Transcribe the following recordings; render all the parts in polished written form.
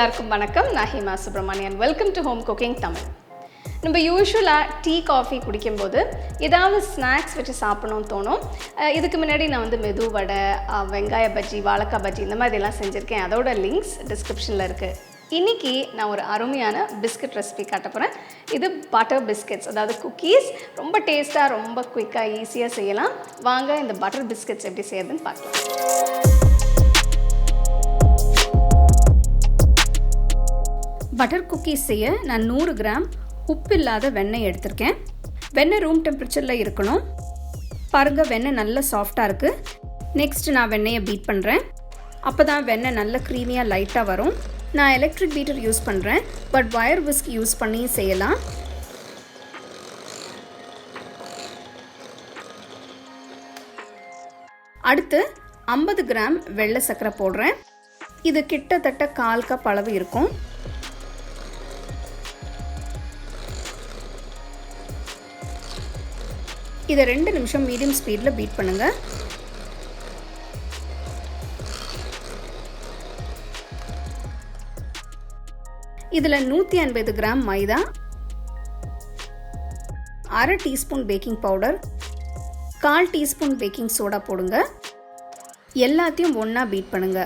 எல்லாருக்கும் வணக்கம். நான் Hima Subramanian. Welcome to home cooking Tamil. நம்ம யூஸ்வலாக டீ காஃபி குடிக்கும்போது ஏதாவது ஸ்நாக்ஸ் வச்சு சாப்பிடணும்னு தோணும். இதுக்கு முன்னாடி நான் மெதுவடை, வெங்காய பஜ்ஜி, வாழைக்காய் பஜ்ஜி இந்த மாதிரிலாம் செஞ்சுருக்கேன். அதோட லிங்க்ஸ் டிஸ்கிரிப்ஷனில் இருக்குது. இன்றைக்கி நான் ஒரு அருமையான பிஸ்கட் ரெசிபி காட்ட போகிறேன். இது பட்டர் பிஸ்கெட்ஸ், அதாவது குக்கீஸ். ரொம்ப டேஸ்ட்டாக, ரொம்ப குயிக்காக, ஈஸியாக செய்யலாம். வாங்க இந்த பட்டர் பிஸ்கெட்ஸ் எப்படி செய்யறதுன்னு பார்க்கலாம். பட்டர் குக்கீஸ் செய்ய நான் 100 கிராம் உப்பு இல்லாத வெண்ணெய் எடுத்திருக்கேன். வெண்ணெய் ரூம் டெம்பரேச்சரில் இருக்கணும். பாருங்கள், வெண்ணெய் நல்லா சாஃப்டாக இருக்குது. நெக்ஸ்ட் நான் வெண்ணெயை பீட் பண்ணுறேன். அப்போ தான் வெண்ணெய் நல்ல க்ரீமியாக லைட்டாக வரும். நான் எலக்ட்ரிக் பீட்டர் யூஸ் பண்ணுறேன், பட் வயர் விஸ்க் யூஸ் பண்ணி செய்யலாம். அடுத்து 50 கிராம் வெள்ளை சர்க்கரை போடுறேன். இது கிட்டத்தட்ட 1/4 கப் அளவு இருக்கும். இதை 2 நிமிஷம் மீடியம் ஸ்பீடில் பீட் பண்ணுங்கள். இதில் 150 கிராம் மைதா, 1/2 teaspoon baking powder, 1/4 teaspoon baking soda போடுங்க. எல்லாத்தையும் ஒன்றா பீட் பண்ணுங்க.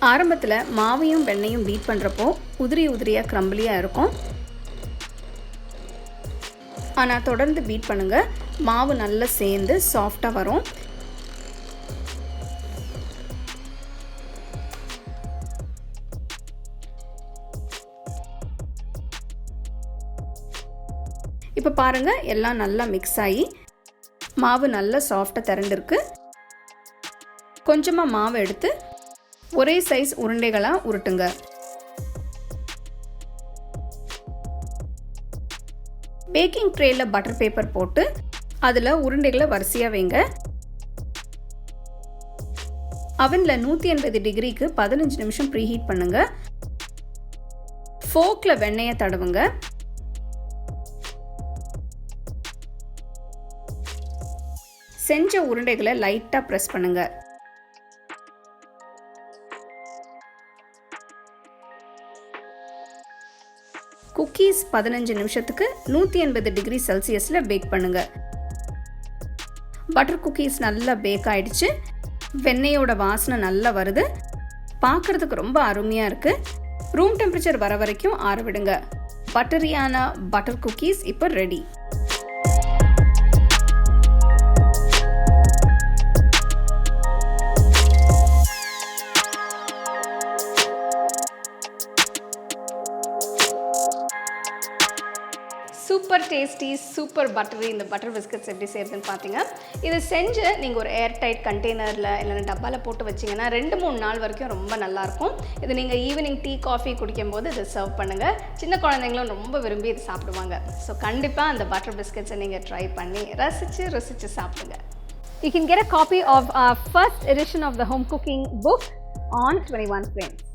ஆரம்பத்தில் மாவையும் வெண்ணையும் பீட் பண்ணுறப்போ உதிரியாக க்ரம்பிளியாக இருக்கும். ஆனால் தொடர்ந்து பீட் பண்ணுங்கள். மாவு நல்லா சேர்ந்து சாஃப்டாக வரும். இப்போ பாருங்கள், எல்லாம் நல்லா மிக்ஸ் ஆகி மாவு நல்லா சாஃப்டாக திரண்டிருக்கு. கொஞ்சமாக மாவு எடுத்து ஒரே சைஸ் உருண்டைகளாக உருட்டுங்க. பேக்கிங் ட்ரேயில் பட்டர் பேப்பர் போட்டு அதில் உருண்டைகளை வரிசையாக வைங்க. அவனில் 180 டிகிரிக்கு 15 நிமிஷம் ப்ரீஹீட் பண்ணுங்க. ஃபோர்க்கில் வெண்ணெயை தடவுங்க. செஞ்ச உருண்டைகளை லைட்டாக ப்ரெஸ் பண்ணுங்க. குக்கீஸ் 15 நிமிஷத்துக்கு 180 டிகிரி செல்சியஸில் பேக் பண்ணுங்க. பட்டர் குக்கீஸ் நல்லா பேக் ஆயிடுச்சு. வெண்ணெயோட வாசனை நல்லா வருது. பார்க்கறதுக்கு ரொம்ப அருமையாக இருக்குது. ரூம் டெம்பரேச்சர் வர வரைக்கும் ஆற விடுங்க. பட்டரியான பட்டர் குக்கீஸ் இப்போ ரெடி. சூப்பர் டேஸ்டி, சூப்பர் பட்டரி இந்த பட்டர் பிஸ்கட்ஸ் எப்படி செய்யறதுன்னு பார்த்தீங்க. இதை செஞ்சு நீங்கள் ஒரு ஏர் டைட் கண்டெய்னரில் இல்லைன்னா டப்பாவில் போட்டு வச்சிங்கன்னா 2-3 நாள் வரைக்கும் ரொம்ப நல்லாயிருக்கும். இது நீங்கள் ஈவினிங் டீ காஃபி குடிக்கும்போது இதை சர்வ் பண்ணுங்கள். சின்ன குழந்தைங்களும் ரொம்ப விரும்பி இது சாப்பிடுவாங்க. ஸோ கண்டிப்பாக அந்த பட்டர் பிஸ்கட்ஸை நீங்கள் ட்ரை பண்ணி ருசிச்சு சாப்பிடுங்க. You can get a copy of our first edition of the home cooking book on 21 frames.